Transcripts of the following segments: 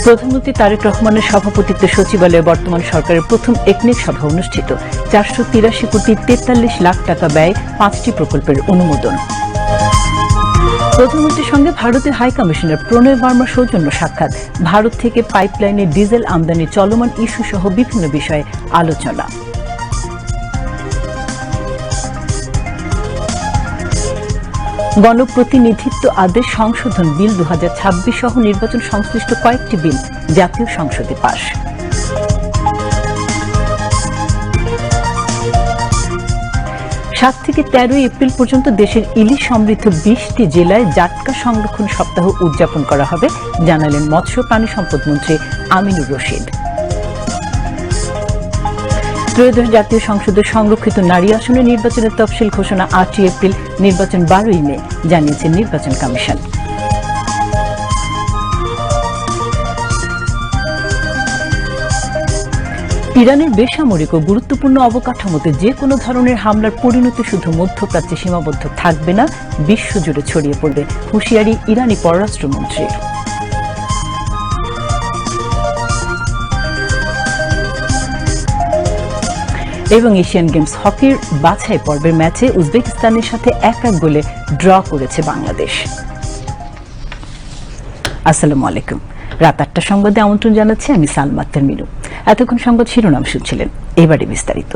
প্রধানমন্ত্রী তারেক রহমানের সভাপতিত্বে সচিবালয়ে বর্তমান সরকারের প্রথম একনেক সভা অনুষ্ঠিত। 483 কোটি 43 লাখ টাকা ব্যয় 5টি প্রকল্পের অনুমোদন। প্রধানমন্ত্রীর সঙ্গে ভারতের হাই কমিশনার প্রণয় বর্মা সৌজন্য সাক্ষাৎ। ভারত থেকে পাইপলাইনে ডিজেল আমদানি চলমান ইস্যু সহ বিভিন্ন বিষয়ে আলোচনা। গণপ্রতিনিধিত্ব আদেশ সংশোধন বিল 2026 সহ নির্বাচন সংশ্লিষ্ট কয়েকটি বিল জাতীয় সংসদে পাস। 7 থেকে 13 এপ্রিল পর্যন্ত দেশের ইলিশ সমৃদ্ধ 20টি জেলায় জাটকা সংরক্ষণ সপ্তাহ উদযাপন করা হবে, জানালেন মৎস্য প্রাণী সম্পদ মন্ত্রী আমিনুর রশিদ। ত্রয়োদশ জাতীয় সংসদের সংরক্ষিত নারী আসনে নির্বাচনের তফসিল ঘোষণা 8 এপ্রিল, নির্বাচন 12 মে, জানিয়েছে নির্বাচন কমিশন। ইরানের বেসামরিক ও গুরুত্বপূর্ণ অবকাঠামোতে যে কোনো ধরনের হামলার পরিণতি শুধু মধ্যপ্রাচ্যে সীমাবদ্ধ থাকবে না, বিশ্বজুড়ে ছড়িয়ে পড়বে, হুঁশিয়ারি ইরানি পররাষ্ট্রমন্ত্রীর। এবং এশিয়ান গেমস হকির বাছাই পর্বের ম্যাচে উজবেকিস্তানের সাথে 1-1 গোলে ড্র করেছে বাংলাদেশ। আসসালামু আলাইকুম। রাত 8টার সংবাদে আমন্ত্রণ জানাচ্ছি আমি সালমা আক্তার মিনু। এতক্ষণ সংবাদ শিরোনাম শুনছিলেন, এবারে বিস্তারিত।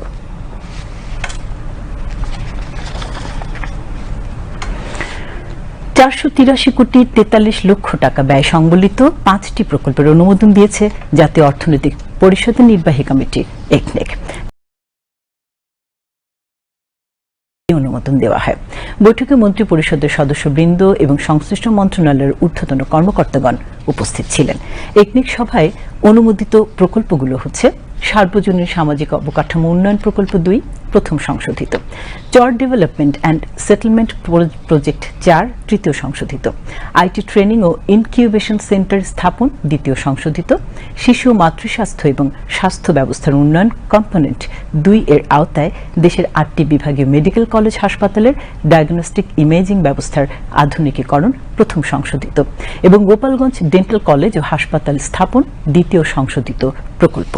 483 কোটি 43 লক্ষ টাকা ব্যয় সংবলিত 5টি প্রকল্পের অনুমোদন দিয়েছে জাতীয় অর্থনৈতিক পরিষদের নির্বাহী কমিটি একনেক। অনুমোদন দেওয়া হয়। বৈঠকে মন্ত্রী পরিষদের সদস্যবৃন্দ এবং সংশ্লিষ্ট মন্ত্রণালয়ের ঊর্ধ্বতন কর্মকর্তাগণ উপস্থিত ছিলেন। একনেক সভায় অনুমোদিত প্রকল্পগুলো হচ্ছে: সার্বজনীন সামাজিক অবকাঠামো উন্নয়ন প্রকল্প 2 প্রথম সংশোধিত, চর ডেভেলপমেন্ট অ্যান্ড সেটেলমেন্ট প্রজেক্ট 4 তৃতীয় সংশোধিত, আইটি ট্রেনিং ও ইনকিউবেশন সেন্টার স্থাপন দ্বিতীয় সংশোধিত, শিশু ও মাতৃস্বাস্থ্য এবং স্বাস্থ্য ব্যবস্থার উন্নয়ন কম্পোনেন্ট 2 এর আওতায় দেশের 8টি বিভাগীয় মেডিকেল কলেজ হাসপাতালের ডায়াগনস্টিক ইমেজিং ব্যবস্থার আধুনিকীকরণ প্রথম সংশোধিত এবং গোপালগঞ্জ ডেন্টাল কলেজ ও হাসপাতাল স্থাপন দ্বিতীয় সংশোধিত প্রকল্প।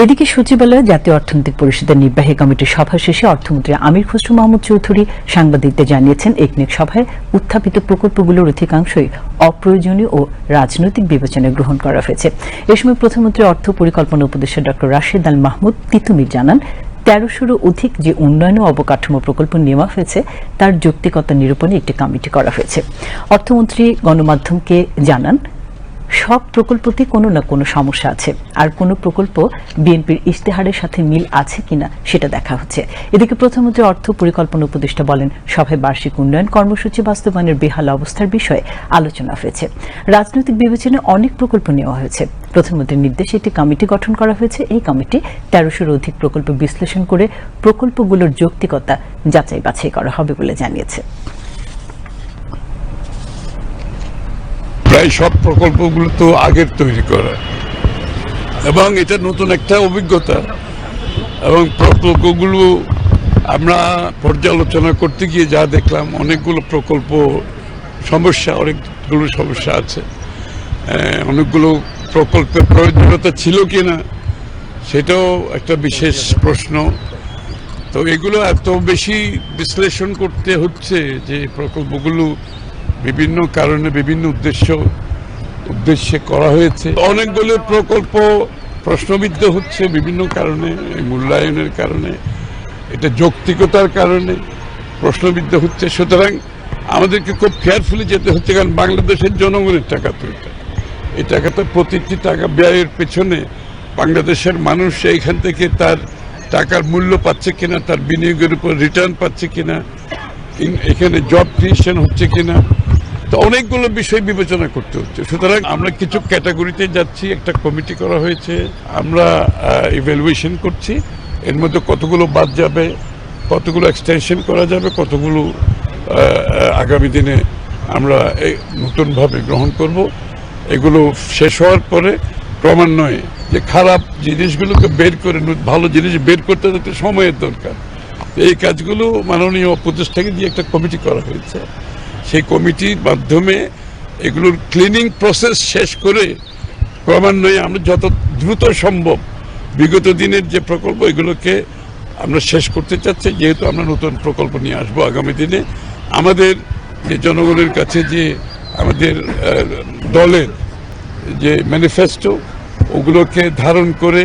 এদিকে সচিবালয়ে জাতীয় অর্থনৈতিক পরিষদের নির্বাহী কমিটির সভা শেষে অর্থমন্ত্রী আমির খসরু মাহমুদ চৌধুরী সাংবাদিকদের জানিয়েছেন, একনেক সভায় উত্থাপিত প্রকল্পগুলোর অধিকাংশই অপ্রয়োজনীয় ও রাজনৈতিক বিবেচনায় গ্রহণ করা হয়েছে। এ সময় প্রধানমন্ত্রী অর্থ পরিকল্পনা উপদেষ্টা ডক্টর রাশেদ আল মাহমুদ তিতুমির জানান, 1300-ও অধিক যে উন্নয়ন ও অবকাঠামো প্রকল্প নেওয়া হয়েছে তার যৌক্তিকতা নিরূপণে একটি কমিটি করা হয়েছে। অর্থমন্ত্রী গণমাধ্যমকে জানান, সব প্রকল্পতে কোনো না কোনো সমস্যা আছে, আর কোনো প্রকল্প বিএনপির ইশতেহারের সাথে মিল আছে কিনা সেটা দেখা হচ্ছে। এদিকে প্রধানমন্ত্রী অর্থ পরিকল্পনা উপদেষ্টা বলেন, সভায় বার্ষিক উন্নয়ন কর্মসূচি বাস্তবায়নের বেহাল অবস্থার বিষয়ে আলোচনা হয়েছে। রাজনৈতিক বিবেচনায় অনেক প্রকল্প নেওয়া হয়েছে। প্রধানমন্ত্রীর নির্দেশে একটি কমিটি গঠন করা হয়েছে। এই কমিটি 1300-এর অধিক প্রকল্প বিশ্লেষণ করে প্রকল্পগুলোর যৌক্তিকতা যাচাই বাছাই করা হবে বলে জানিয়েছে। প্রায় সব প্রকল্পগুলো তো আগের তৈরি করা এবং এটা নতুন একটা অভিজ্ঞতা, এবং প্রকল্পগুলো আমরা পর্যালোচনা করতে গিয়ে যা দেখলাম, অনেকগুলো প্রকল্প অনেকগুলো সমস্যা আছে। অনেকগুলো প্রকল্পের প্রয়োজনীয়তা ছিল কিনা সেটাও একটা বিশেষ প্রশ্ন। তো এগুলো এত বেশি বিশ্লেষণ করতে হচ্ছে যে প্রকল্পগুলো বিভিন্ন কারণে বিভিন্ন উদ্দেশ্যে করা হয়েছে। অনেকগুলো প্রকল্প প্রশ্নবিদ্ধ হচ্ছে বিভিন্ন কারণে, মূল্যায়নের কারণে, এটা যৌক্তিকতার কারণে প্রশ্নবিদ্ধ হচ্ছে। সুতরাং আমাদেরকে খুব কেয়ারফুলি যেতে হচ্ছে, কারণ বাংলাদেশের জনগণের টাকা তো এই টাকাটা, প্রতিটি টাকা ব্যয়ের পেছনে বাংলাদেশের মানুষ এইখান থেকে তার টাকার মূল্য পাচ্ছে কিনা, তার বিনিয়োগের উপর রিটার্ন পাচ্ছে কিনা, এখানে জব ক্রিয়েশন হচ্ছে কিনা, তো অনেকগুলো বিষয় বিবেচনা করতে হচ্ছে। সুতরাং আমরা কিছু ক্যাটাগরিতে যাচ্ছি, একটা কমিটি করা হয়েছে, আমরা ইভ্যালুয়েশন করছি এর মধ্যে কতগুলো বাদ যাবে, কতগুলো এক্সটেনশন করা যাবে, কতগুলো আগামী দিনে আমরা নতুনভাবে গ্রহণ করব, এগুলো শেষ হওয়ার পরে ক্রমান্বয়ে যে খারাপ জিনিসগুলোকে বের করে ভালো জিনিস বের করতে যাতে সময়ের দরকার, এই কাজগুলো মাননীয় উপদেষ্টাকে দিয়ে একটা কমিটি করা হয়েছে। সেই কমিটির মাধ্যমে এগুলোর ক্লিনিং প্রসেস শেষ করে ক্রমান্বয়ে আমরা যত দ্রুত সম্ভব বিগত দিনের যে প্রকল্প এগুলোকে আমরা শেষ করতে চাচ্ছি, যেহেতু আমরা নতুন প্রকল্প নিয়ে আসবো আগামী দিনে। আমাদের যে জনগণের কাছে যে আমাদের দলের যে ম্যানিফেস্টো, ওগুলোকে ধারণ করে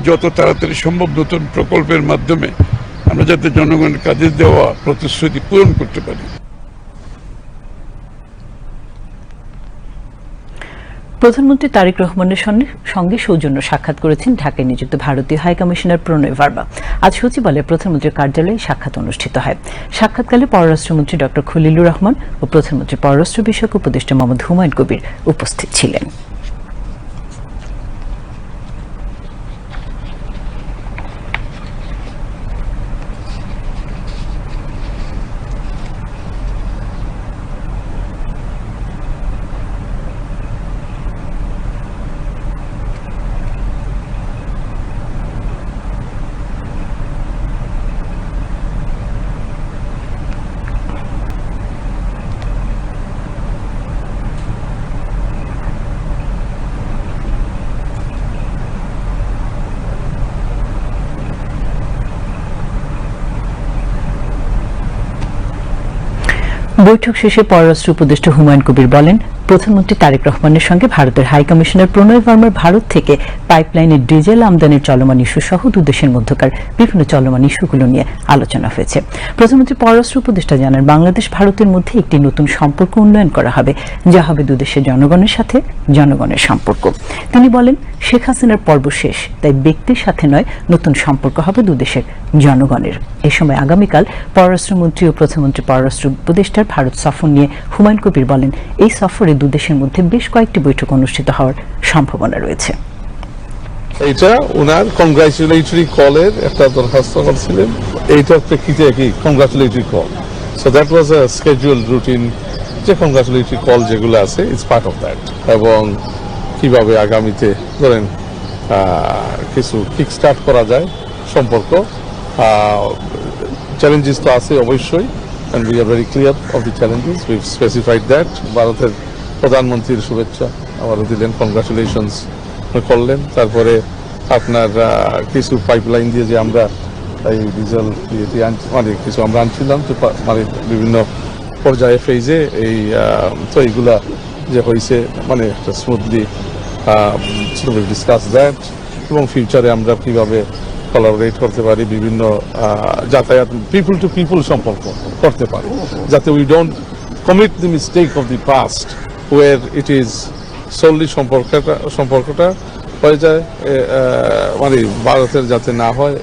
যত তাড়াতাড়ি সম্ভব নতুন প্রকল্পের মাধ্যমে আমরা যাতে জনগণের কাজে দেওয়া প্রতিশ্রুতি পূরণ করতে পারি। প্রধানমন্ত্রী তারেক রহমানের সঙ্গে সৌজন্য সাক্ষাৎ করেছেন ঢাকায় নিযুক্ত ভারতীয় হাই কমিশনার প্রণয় ভার্মা। আজ সচিবালয়ে প্রধানমন্ত্রীর কার্যালয়ে সাক্ষাৎ অনুষ্ঠিত হয়। সাক্ষাৎকালে পররাষ্ট্রমন্ত্রী ডক্টর খলিলুর রহমান ও প্রধানমন্ত্রীর পররাষ্ট্র বিষয়ক উপদেষ্টা মোহাম্মদ হুমায়ুন কবির উপস্থিত ছিলেন। বৈঠক শেষে পররাষ্ট্র উপদেষ্টা হুমায়ুন কবির বলেন, প্রধানমন্ত্রী তারেক রহমানের সঙ্গে ভারতের হাই কমিশনার প্রণয় ভার্মার ভারত থেকে পাইপলাইনের ডিজেল আমদানির চলমান ইস্যু সহ দুদেশের মধ্যকার বিভিন্ন চলমান ইস্যুগুলো নিয়ে আলোচনা হয়েছে। প্রধানমন্ত্রী পররাষ্ট্র উপদেষ্টা জানান, বাংলাদেশ ভারতের মধ্যে একটি নতুন সম্পর্ক উন্নয়ন করা হবে, যা হবে দুদেশের জনগণের সাথে জনগণের সম্পর্ক। তিনি বলেন, শেখ হাসিনার পর্ব শেষ, তাই ব্যক্তির সাথে নয়, নতুন সম্পর্ক হবে দুদেশের জনগণের। এ সময় আগামীকাল পররাষ্ট্রমন্ত্রী ও প্রধানমন্ত্রী পররাষ্ট্র উপদেষ্টার ভারত সফর নিয়ে হুমায়ুন কবির বলেন, এই সফরে দুদেশের মধ্যে বেশ কয়েকটি বৈঠক অনুষ্ঠিত হওয়ার সম্ভাবনা রয়েছে। এটা ওনার কংগ্রাচুলেটরি কলের একটা দরখাস্ত করছিলেন, এইটার প্রেক্ষিতে কি congratulatory call, so that was a schedule routine, যে কংগ্রাচুলেটরি কল যেগুলো আছে ইটস পার্ট অফ দ্যাট। এবং কিভাবে আগামীতে ধরেন কিছু কিক স্টার্ট করা যায় সম্পর্ক, চ্যালেঞ্জেস তো আছে অবশ্যই, and we are very clear of the challenges. We've specified that. ভারতের প্রধানমন্ত্রীর শুভেচ্ছা আমারও দিলেন, কংগ্রাচুলেশনস করলেন। তারপরে আপনার কিছু পাইপলাইন দিয়ে যে আমরা এই ডিজেল মানে কিছু আমরা আনছিলাম, মানে বিভিন্ন পর্যায়ে ফেজে এই তো এইগুলা যে হয়েছে মানে একটা স্মুথলি ডিসকাস দ্যাট, এবং ফিউচারে আমরা কিভাবে কোলাবোরেট করতে পারি, বিভিন্ন যাতায়াত পিপল টু পিপল সম্পর্ক করতে পারি, যাতে we don't commit the mistake of the past where it is solely সম্পর্কটা হয়ে যায় মানে ভারতের যাতে না হয়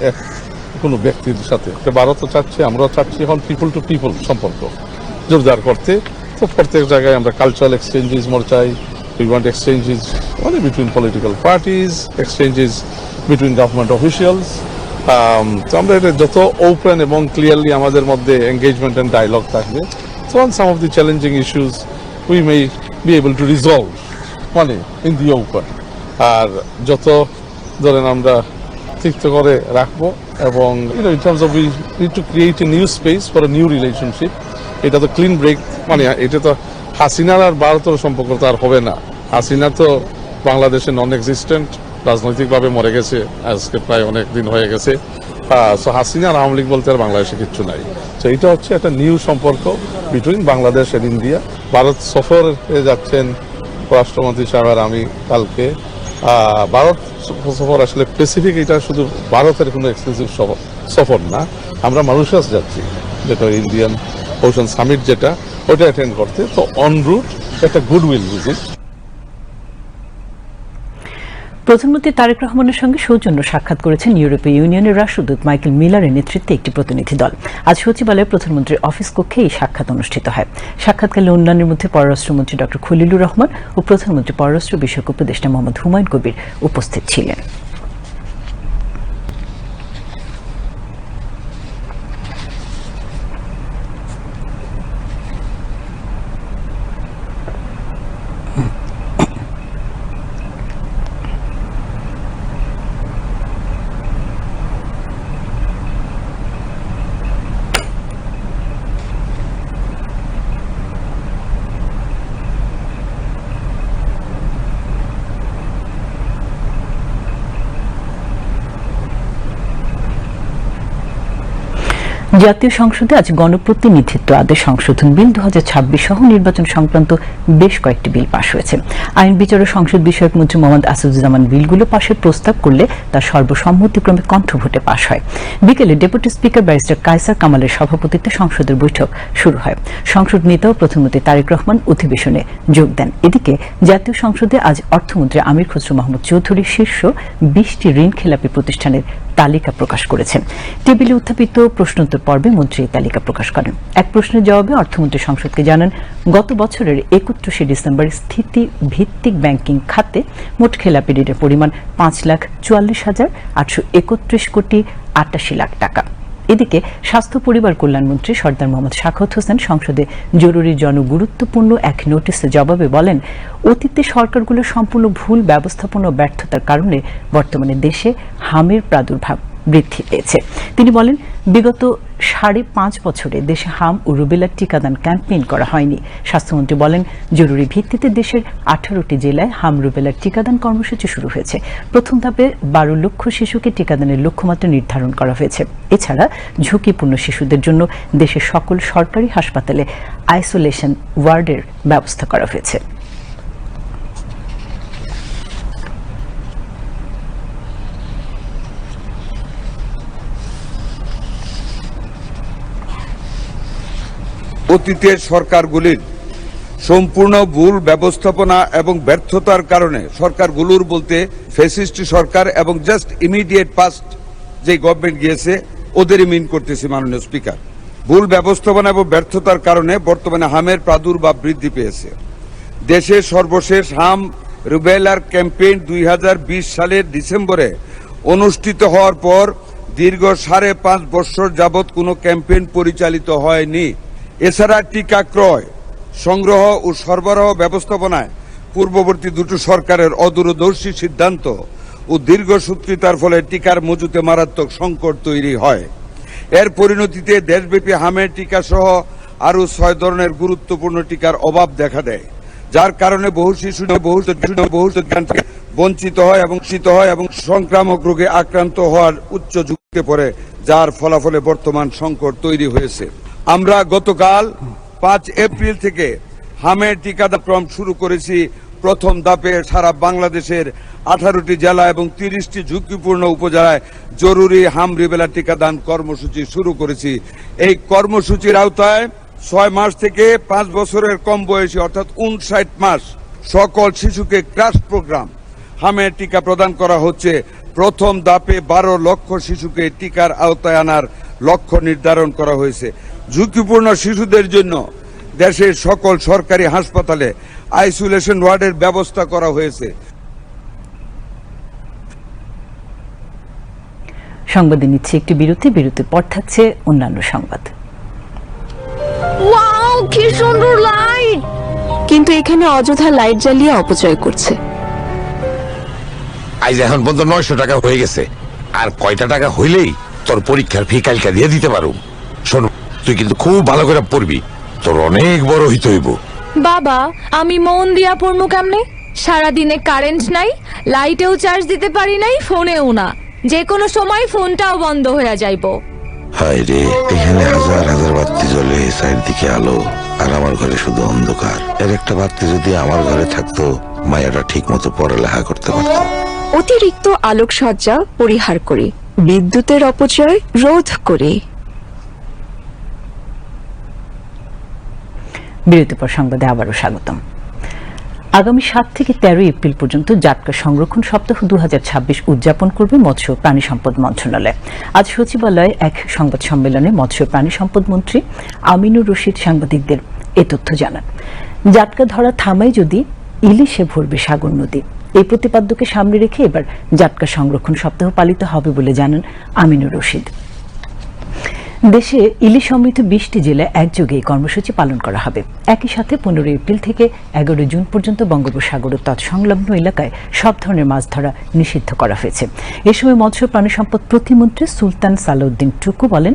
কোনো ব্যক্তির সাথে। ভারতও চাচ্ছে, আমরাও চাচ্ছি এখন পিপল টু পিপল সম্পর্ক জোরদার করতে। তো প্রত্যেক জায়গায় আমরা কালচারাল এক্সচেঞ্জেস মোর চাই, উই ওয়ান্ট এক্সচেঞ্জেস মানে between political parties, exchanges between government officials. তো আমরা এটা যত ওপেন এবং ক্লিয়ারলি আমাদের মধ্যে এঙ্গেজমেন্ট এন্ড ডায়ালগ থাকবে, so on some of the challenging issues we may be able to resolve মানে in the open. আর যত ধরেন আমরা তিক্ত করে রাখবো, এবং in terms of we need to create a new space for a new relationship. এটা তো ক্লিন ব্রেক, মানে এটা তো হাসিনার আর ভারতের সম্পর্ক তো আর হবে না। হাসিনা তো বাংলাদেশে নন এক্সিস্টেন্ট, রাজনৈতিকভাবে মরে গেছে, আজকে প্রায় অনেক দিন হয়ে গেছে। সো হাসিনা আর আওয়ামী লীগ বলতে আর বাংলাদেশে কিচ্ছু নাই। তো এটা হচ্ছে একটা নিউ সম্পর্ক between Bangladesh and India. Bharat সফরে যাচ্ছেন রাষ্ট্রমন্ত্রী সাহেব আর আমি কালকে। ভারত সফর আসলে স্পেসিফিক, এটা শুধু ভারতের কোনো এক্সক্লুসিভ সফর না, আমরা মরিশাস যাচ্ছি, যেটা ইন্ডিয়ান ওশান সামিট যেটা, ওটা অ্যাটেন্ড করতে। তো অন রুট একটা গুডউইল ভিজিট। প্রধানমন্ত্রী তারেক রহমানের সঙ্গে সৌজন্য সাক্ষাৎ করেছেন ইউরোপীয় ইউনিয়নের রাষ্ট্রদূত মাইকেল মিলারের নেতৃত্বে একটি প্রতিনিধি দল। আজ সচিবালয়ে প্রধানমন্ত্রীর অফিস কক্ষে এই সাক্ষাৎ অনুষ্ঠিত হয়। সাক্ষাৎকালে অন্যান্যের মধ্যে পররাষ্ট্রমন্ত্রী ডক্টর খলিলুর রহমান ও প্রধানমন্ত্রী পররাষ্ট্র বিষয়ক উপদেষ্টা মোহাম্মদ হুমায়ুন কবির উপস্থিত ছিলেন। জাতীয় সংসদে আজ গণপ্রতিনিধিত্ব আদেশ সংশোধন বিল 2026 সহ নির্বাচন সংক্রান্ত বেশ কয়েকটি বিল পাশ হয়েছে। আইন বিচার ও সংসদ বিষয়ক মন্ত্রী মোহাম্মদ আসাদুজ্জামান বিলগুলো পাশের প্রস্তাব করলে তা সর্বসম্মতিক্রমে কণ্ঠভোটে পাশ হয়। বিকেলে ডেপুটি স্পিকার ব্যারিস্টার কায়সার কামালের সভাপতিত্বে সংসদের বৈঠক শুরু হয়। সংসদ নেতা ও প্রধানমন্ত্রী তারেক রহমান অধিবেশনে যোগ দেন। এদিকে জাতীয় সংসদে আজ অর্থমন্ত্রী আমির খসরু মাহমুদ চৌধুরী শীর্ষ 20টি ঋণ খেলাপি প্রতিষ্ঠানের তালিকা প্রকাশ করেছেন। টেবিলে উত্থাপিত প্রশ্নোত্তর পর্বে মন্ত্রী এই তালিকা প্রকাশ করেন। এক প্রশ্নের জবাবে অর্থমন্ত্রী সংসদকে জানান, গত বছরের 31 ডিসেম্বর স্থিতি ভিত্তিক ব্যাংকিং খাতে মোট খেলাপি ঋণের পরিমাণ 5,44,831 কোটি 88 লাখ টাকা। এদিকে স্বাস্থ্য পরিবার কল্যাণ মন্ত্রী সরদার মোহাম্মদ সাখাওয়াত হোসেন সংসদে জরুরি জনগুরুত্বপূর্ণ এক নোটিশের জবাবে বলেন, অতীতে সরকারগুলোর সম্পূর্ণ ভুল ব্যবস্থাপনা ও ব্যর্থতার কারণে বর্তমানে দেশে হামের প্রাদুর্ভাব বৃদ্ধি পেয়েছে। তিনি বলেন, বিগত 5.5 বছরে দেশে হাম ও রুবেলার টিকাদান ক্যাম্পেইন করা হয়নি। স্বাস্থ্যমন্ত্রী বলেন, জরুরি ভিত্তিতে দেশের 18টি জেলায় হাম রুবেলার টিকাদান কর্মসূচি শুরু হয়েছে। প্রথম ধাপে 12 লক্ষ শিশুকে টিকাদানের লক্ষ্যমাত্রা নির্ধারণ করা হয়েছে। এছাড়া ঝুঁকিপূর্ণ শিশুদের জন্য দেশের সকল সরকারি হাসপাতালে আইসোলেশন ওয়ার্ডের ব্যবস্থা করা হয়েছে। অতীতের সরকারগুলির সম্পূর্ণ ভুল ব্যবস্থাপনা এবং ব্যর্থতার কারণে সরকারগুলোর বলতে ফ্যাসিস্ট সরকার এবং জাস্ট ইমিডিয়েট পাস্ট যে গভর্নমেন্ট গিয়েছে ওদেরই মিন করতেছে মাননীয় স্পিকার। ভুল ব্যবস্থাপনা এবং ব্যর্থতার কারণে বর্তমানে হামের প্রাদুর্ভাব বৃদ্ধি পেয়েছে। দেশের সর্বশেষ হাম রুবেলার ক্যাম্পেইন 2020 সালের ডিসেম্বরে অনুষ্ঠিত হওয়ার পর দীর্ঘ 5.5 বছর যাবৎ কোনো ক্যাম্পেইন পরিচালিত হয়নি। এছাড়া টিকা ক্রয়, সংগ্রহ ও সরবরাহ ব্যবস্থাপনায় পূর্ববর্তী দুটো সরকারের অদূরদর্শী সিদ্ধান্ত ও দীর্ঘসূত্রিতার ফলে টিকার মজুতে মারাত্মক সংকট তৈরি হয়। এর পরিণতিতে দেশব্যাপী হামের টিকা সহ আরও 6 ধরনের গুরুত্বপূর্ণ টিকার অভাব দেখা দেয়, যার কারণে বহু শিশু বঞ্চিত হয় এবং সংক্রামক রোগে আক্রান্ত হওয়ার উচ্চ ঝুঁকিতে পড়ে, যার ফলাফলে বর্তমান সংকট তৈরি হয়েছে। আমরা গতকাল 5 এপ্রিল থেকে হামের টিকাদান শুরু করেছি। প্রথম ধাপে সারা বাংলাদেশের 18টি জেলা এবং 30টি ঝুঁকিপূর্ণ উপজেলায় জরুরি হাম রুবেলা টিকাদান কর্মসূচি শুরু করেছি। এই কর্মসূচির আওতায় 6 মাস থেকে 5 বছরের কম বয়সী অর্থাৎ 59 মাস সকল শিশুকে ক্রাশ প্রোগ্রাম হামের টিকা প্রদান করা হচ্ছে। প্রথম ধাপে 12 লক্ষ শিশুকে টিকার আওতায় আনার লক্ষ্য নির্ধারণ করা হয়েছে। ঝুঁকিপূর্ণ শিশুদের জন্য দেশের সকল সরকারি হাসপাতালে আইসোলেশন ওয়ার্ডের ব্যবস্থা করা হয়েছে। সংবাদে নিচ্ছে একটি বিরতির পর থাকছে অন্যান্য সংবাদ। ওয়াও, কি সুন্দর লাইট! কিন্তু এখানে অযথা লাইট জ্বালিয়ে অপচয় করছে। আজ এখন পর্যন্ত 900 টাকা হয়ে গেছে, আর কয়টা টাকা হইলেই তোর পরীক্ষার ফি কালকা দিয়ে দিতে পারো। শোন, তুই কিন্তু খুব ভালো করে পড়বি, তোর অনেক বড় হইতে হইব। বাবা, আমি মন দিয়া পড়মু কেমনে? সারাদিনে কারেন্ট নাই, লাইটেও চার্জ দিতে পারি নাই, ফোনেও না। যে কোনো সময় ফোনটাও বন্ধ হয়ে যাইব। হায় রে, এখানে হাজার হাজার বাতি জ্বলে, চারিদিকে আলো, আর আমার ঘরে শুধু অন্ধকার। এর একটা বাতি যদি আমার ঘরে থাকতো, মায়াটা ঠিক মতো পড়ালেখা করতে পারত। অতিরিক্ত আলোকসজ্জা পরিহার করি, বিদ্যুতের অপচয় রোধ করি। বিরতির পর সংবাদে আবারও স্বাগতম। আগামী 7 থেকে 13 এপ্রিল পর্যন্ত জাটকা সংরক্ষণ সপ্তাহ 2026 উদযাপন করবে মৎস্য প্রাণী সম্পদ মন্ত্রণালয়। আজ সচিবালয়ে এক সংবাদ সম্মেলনে মৎস্য প্রাণী সম্পদ মন্ত্রী আমিনুর রশিদ সাংবাদিকদের এ তথ্য জানান। জাটকা ধরা থামায় যদি ইলিশে ভরবে সাগর নদী, এই প্রতিপাদ্যকে সামনে রেখে এবার জাটকা সংরক্ষণ সপ্তাহ পালিত হবে বলে জানান আমিনুর রশিদ। দেশে ইলিশ সমৃদ্ধ 20টি জেলায় একযোগে এই কর্মসূচি পালন করা হবে। একই সাথে 15 এপ্রিল থেকে 11 জুন পর্যন্ত বঙ্গোপসাগর ও তৎসংলগ্ন এলাকায় সব ধরনের মাছ ধরা নিষিদ্ধ করা হয়েছে। এ সময় মৎস্য প্রাণী সম্পদ প্রতিমন্ত্রী সুলতান সালাউদ্দিন টুকু বলেন,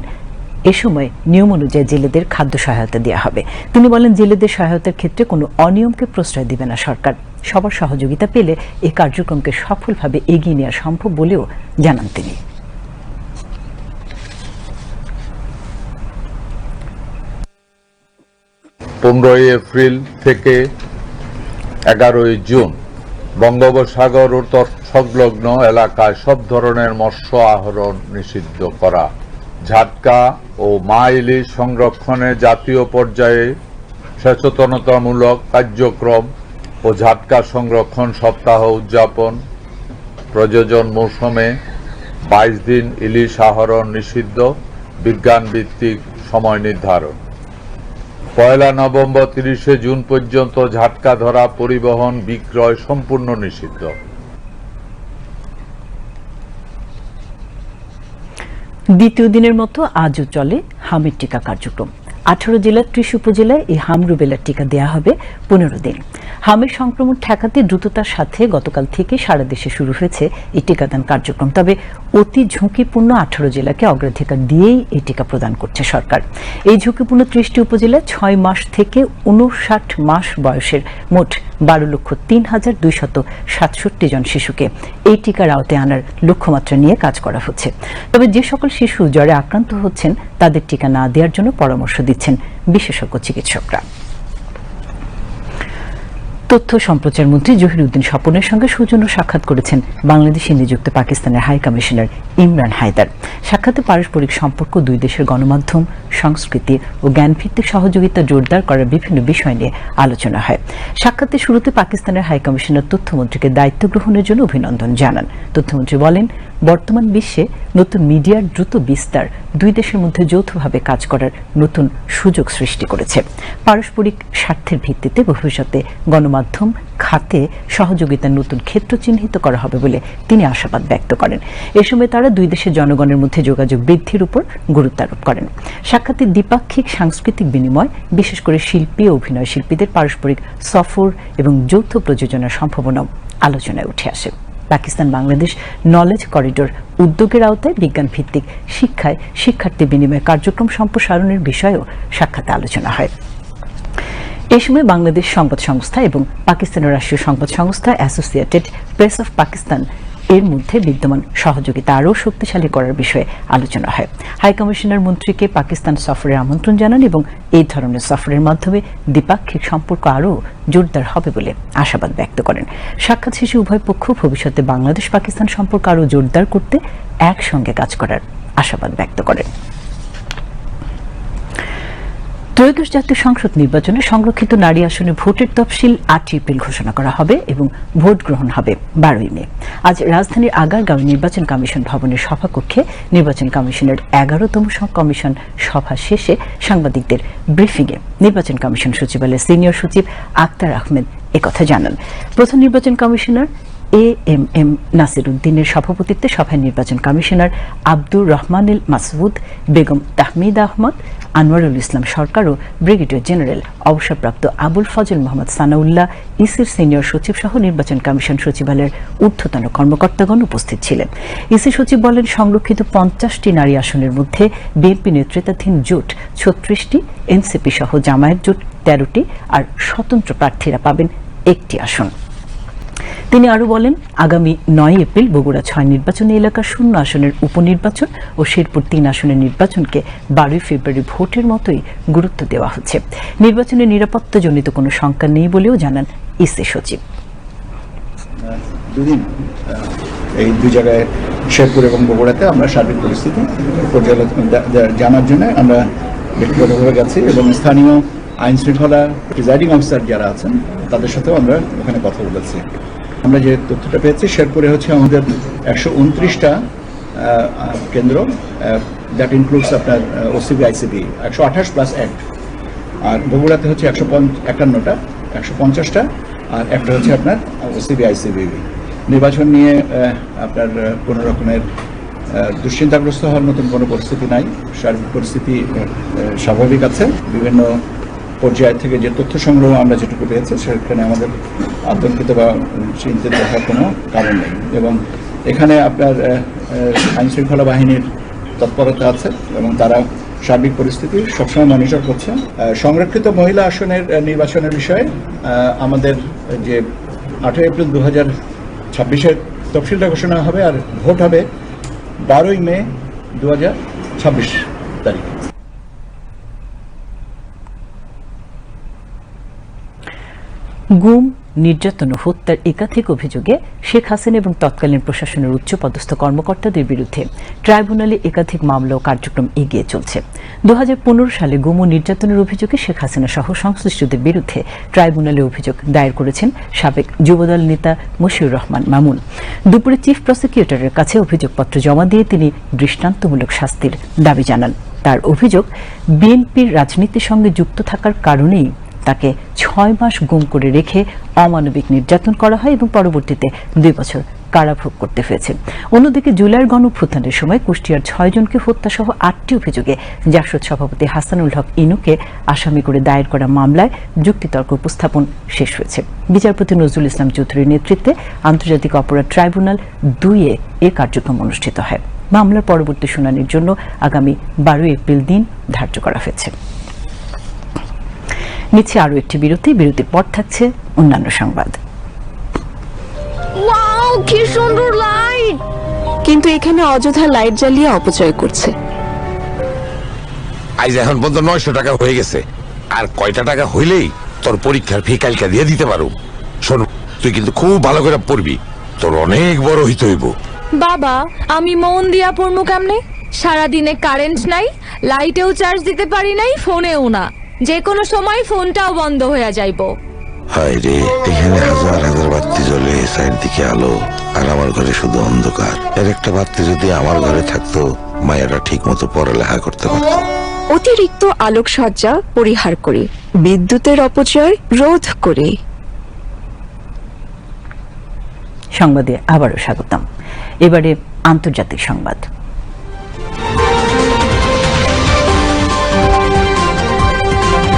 এ সময় নিয়ম অনুযায়ী জেলেদের খাদ্য সহায়তা দেওয়া হবে। তিনি বলেন, জেলেদের সহায়তার ক্ষেত্রে কোনো অনিয়মকে প্রশ্রয় দিবে না সরকার। সবার সহযোগিতা পেলে এই কার্যক্রমকে সফলভাবে এগিয়ে নেওয়া সম্ভব বলেও জানান তিনি। 15 এপ্রিল থেকে 11 জুন বঙ্গোপসাগর ও সংলগ্ন এলাকায় সব ধরনের মৎস্য আহরণ নিষিদ্ধ করা। ঝাটকা ও মা ইলিশ সংরক্ষণে জাতীয় পর্যায়ে সচেতনতামূলক কার্যক্রম ও ঝাটকা সংরক্ষণ সপ্তাহ উদযাপন। প্রযোজন মৌসুমে 22 দিন ইলিশ আহরণ নিষিদ্ধ, বিজ্ঞান ভিত্তিক সময় নির্ধারণ। 1 নভেম্বর 30 জুন পর্যন্ত ঝাটকা ধরা, পরিবহন, বিক্রয় সম্পূর্ণ নিষিদ্ধ। দ্বিতীয় দিনের মতো আজও চলে হামের টিকা কার্যক্রম। 18 জেলার 30 উপজেলায় এই হাম রুবেলার টিকা দেয়া হবে 15 দিন। হামের সংক্রমণ ঠেকাতে দ্রুততার সাথে গতকাল থেকে সারা দেশে শুরু হয়েছে এই টিকাদান কার্যক্রম। তবে অতি ঝুঁকিপূর্ণ 18 জেলাকে অগ্রাধিকার দিয়েই এই টিকা প্রদান করছে সরকার। এই ঝুঁকিপূর্ণ 30টি উপজেলায় 6 মাস থেকে 59 মাস বয়সের মোট 12,03,267 জন শিশুকে এই টিকার আওতায় আনার লক্ষ্যমাত্রা নিয়ে কাজ করা হচ্ছে। তবে যে সকল শিশু জ্বরে আক্রান্ত হচ্ছেন তাদের টিকা না দেওয়ার জন্য পরামর্শ দিচ্ছেন বিশেষজ্ঞ চিকিৎসকরা। তথ্য সম্প্রচার মন্ত্রী জহিরুদ্দিন স্বপনের সঙ্গে সৌজন্য সাক্ষাৎ করেছেন বাংলাদেশে নিযুক্ত পাকিস্তানের হাই কমিশনার ইমরান হায়দার। সাক্ষাতে পারস্পরিক সম্পর্ক, দুই দেশের গণমাধ্যম, সংস্কৃতি ও জ্ঞানভিত্তিক সহযোগিতা জোরদার করার বিভিন্ন বিষয় নিয়ে আলোচনা হয়। সাক্ষাতের শুরুতে পাকিস্তানের হাই কমিশনার তথ্যমন্ত্রীকে দায়িত্ব গ্রহণের জন্য অভিনন্দন জানান। তথ্যমন্ত্রী বলেন, বর্তমান বিশ্বে নতুন মিডিয়ার দ্রুত বিস্তার দুই দেশের মধ্যে যৌথভাবে কাজ করার নতুন সুযোগ সৃষ্টি করেছে। পারস্পরিক স্বার্থের ভিত্তিতে ভবিষ্যতে গণমাধ্যম খাতে সহযোগিতার নতুন ক্ষেত্র চিহ্নিত করা হবে বলে তিনি আশাবাদ ব্যক্ত করেন। এ সময় তারা দুই দেশের জনগণের মধ্যে যোগাযোগ বৃদ্ধির উপর গুরুত্ব আরোপ করেন। সাক্ষাতে দ্বিপাক্ষিক সাংস্কৃতিক বিনিময়, বিশেষ করে শিল্পী ও অভিনয় শিল্পীদের পারস্পরিক সফর এবং যৌথ প্রযোজনার সম্ভাবনাও আলোচনায় উঠে আসে। পাকিস্তান বাংলাদেশ নলেজ করিডোর উদ্যোগের আওতায় বিজ্ঞান ভিত্তিক শিক্ষায় শিক্ষার্থী বিনিময় কার্যক্রম সম্প্রসারণের বিষয়েও সাক্ষাতে আলোচনা হয়। এ সময় বাংলাদেশ সংবাদ সংস্থা এবং পাকিস্তানের রাষ্ট্রীয় সংবাদ সংস্থা অ্যাসোসিয়েটেড প্রেস অফ পাকিস্তান এর মধ্যে বিদ্যমান সহযোগিতা আরও শক্তিশালী করার বিষয়ে আলোচনা হয়। হাই কমিশনার মন্ত্রীকে পাকিস্তান সফরের আমন্ত্রণ জানান এবং এই ধরনের সফরের মাধ্যমে দ্বিপাক্ষিক সম্পর্ক আরও জোরদার হবে বলে আশাবাদ ব্যক্ত করেন। সাক্ষাৎ শেষে উভয় পক্ষ ভবিষ্যতে বাংলাদেশ পাকিস্তান সম্পর্ক আরও জোরদার করতে একসঙ্গে কাজ করার আশাবাদ ব্যক্ত করেন। ত্রয়োদশ জাতীয় সংসদ নির্বাচনে সংরক্ষিত নারী আসনে ভোটের তফসিল 8 এপ্রিল ঘোষণা করা হবে এবং ভোট গ্রহণ হবে 12 মে। আজ রাজধানীর আগারগাঁও নির্বাচন কমিশন ভবনের সভাকক্ষে নির্বাচন কমিশনের 11তম কমিশন সভা শেষে সাংবাদিকদের ব্রিফিংয়ে নির্বাচন কমিশন সচিবালয়ের সিনিয়র সচিব আক্তার আহমেদ একথা জানান। প্রধান নির্বাচন কমিশনার এএমএম নাসির উদ্দিনের সভাপতিত্বে সভায় নির্বাচন কমিশনার আব্দুর রহমানুল মাসউদ, বেগম তাহমিদ আহমদ, আনোয়ারুল ইসলাম সরকার ও ব্রিগেডিয়ার জেনারেল অবসরপ্রাপ্ত আবুল ফজল মোহাম্মদ সানাউল্লাহ, ইসির সিনিয়র সচিব সহ নির্বাচন কমিশন সচিবালয়ের ঊর্ধ্বতন কর্মকর্তাগণ উপস্থিত ছিলেন। ইসি সচিব বলেন, সংরক্ষিত 50টি নারী আসনের মধ্যে বিএনপি নেতৃত্বাধীন জোট 36টি, এনসিপি সহ জামায়াত জোট 13টি আর স্বতন্ত্র প্রার্থীরা পাবেন 1টি আসন। তিনি আরো বলেন, আগামী 9 এপ্রিল বগুড়া 6 নির্বাচনী এলাকার 0 আসনের উপনির্বাচন ও শেরপুর 3 আসনের নির্বাচনকে 12 ফেব্রুয়ারি ভোটের মতোই গুরুত্ব দেওয়া হচ্ছে। নির্বাচনের নিরাপত্তাজনিত কোনো শঙ্কা নেই বলেও জানান ইসি সচিব। দুদিন এই দুই জায়গায় শেরপুর এবং বগুড়াতে আমরা সার্বিক পরিস্থিতি পর্যালোচনা জানার জন্য আমরা ব্যক্তিগতভাবে গেছি এবং স্থানীয় আইন শৃঙ্খলা প্রিজাইডিং অফিসার যারা আছেন তাদের সাথেও আমরা ওখানে কথা বলেছি। আমরা যে তথ্যটা পেয়েছি, শেরপুরে হচ্ছে আমাদের 129টা কেন্দ্র, দ্যাট ইনক্লুডস আপনার ওসিবি আইসিবি 128 প্লাস অ্যাক্ট, আর বগুড়াতে হচ্ছে 151টা 150টা, আর একটা হচ্ছে আপনার ওসিবি আইসিবি। নির্বাচন নিয়ে আপনার কোনো রকমের দুশ্চিন্তাগ্রস্ত হওয়ার নতুন কোনো পরিস্থিতি নাই, সার্বিক পরিস্থিতি স্বাভাবিক আছে। বিভিন্ন পর্যায় থেকে যে তথ্য সংগ্রহ আমরা যেটুকু পেয়েছি সেখানে আমাদের আতঙ্কিত বা চিন্তিত হওয়ার কোনো কারণ নেই এবং এখানে আপনার আইন শৃঙ্খলা বাহিনীর তৎপরতা আছে এবং তারা সার্বিক পরিস্থিতি সবসময় মনিটর করছে। সংরক্ষিত মহিলা আসনের নির্বাচনের বিষয়ে আমাদের যে 8 এপ্রিল 2026-এর তফসিলটা ঘোষণা হবে আর ভোট হবে 12 মে 2026 তারিখ। গুম, নির্যাতন ও হত্যার একাধিক অভিযোগে শেখ হাসিনা এবং তৎকালীন প্রশাসনের উচ্চপদস্থ কর্মকর্তাদের বিরুদ্ধে ট্রাইব্যুনালে একাধিক মামলা ও কার্যক্রম এগিয়ে চলছে। 2015 সালে গুম ও নির্যাতনের অভিযোগে শেখ হাসিনা সহ সংশ্লিষ্টদের বিরুদ্ধে ট্রাইব্যুনালে অভিযোগ দায়ের করেছেন সাবেক যুবদল নেতা মশিউর রহমান মামুন। দুপুরে চিফ প্রসিকিউটরের কাছে অভিযোগপত্র জমা দিয়ে তিনি দৃষ্টান্তমূলক শাস্তির দাবি জানান। তার অভিযোগ, বিএনপির রাজনীতির সঙ্গে যুক্ত থাকার কারণেই তাকে 6 মাস গুম করে রেখে অমানবিক নির্যাতন করা হয় এবং পরবর্তীতে 2 বছর কারাভোগ করতে হয়েছে। অন্যদিকে জুলাইয়ের গণঅভ্যুত্থানের সময় কুষ্টিয়ার 6 জনকে হত্যাসহ 8টি অভিযোগে জাসদ সভাপতি হাসানুল হক ইনুকে আসামি করে দায়ের করা মামলায় যুক্তিতর্ক উপস্থাপন শেষ হয়েছে। বিচারপতি নজরুল ইসলাম চৌধুরীর নেতৃত্বে আন্তর্জাতিক অপরাধ ট্রাইব্যুনাল 2-এ এ কার্যক্রম অনুষ্ঠিত হয়। মামলার পরবর্তী শুনানির জন্য আগামী 12 এপ্রিল দিন ধার্য করা হয়েছে। নিচ্ছে আরো একটি বিরতির পর থাকছে অন্যান্য সংবাদ। ওয়াও, কি সুন্দর লাইট! কিন্তু এখানে অযথা লাইট জ্বালিয়ে অপচয় করছে। আজ এখন পর্যন্ত 900 টাকা হয়ে গেছে, আর কয়টা টাকা হইলেই তোর পরীক্ষার ফি কালকে দিয়ে দিতে পারো। শোন, তুই কিন্তু খুব ভালো করে পড়বি, তোর অনেক বড় হইতে হইব। বাবা, আমি মন দিয়া পড়মু কেমনে? সারাদিনে কারেন্ট নাই, লাইটেও চার্জ দিতে পারি নাই, ফোনেও না। যে কোনো সময় ফোনটাও বন্ধ হয়ে যাইব। হায় রে, এখানে হাজার হাজার বাতি জ্বলে, চারিদিকে আলো, আর আমার ঘরে শুধু অন্ধকার। এর একটা বাতি যদি আমার ঘরে থাকতো, মায়েরা ঠিক মতো পড়ালেখা করতে পারত। অতিরিক্ত আলোকসজ্জা পরিহার করে, বিদ্যুতের অপচয় রোধ করে। সংবাদে আবারও স্বাগতম। এবারে আন্তর্জাতিক সংবাদ।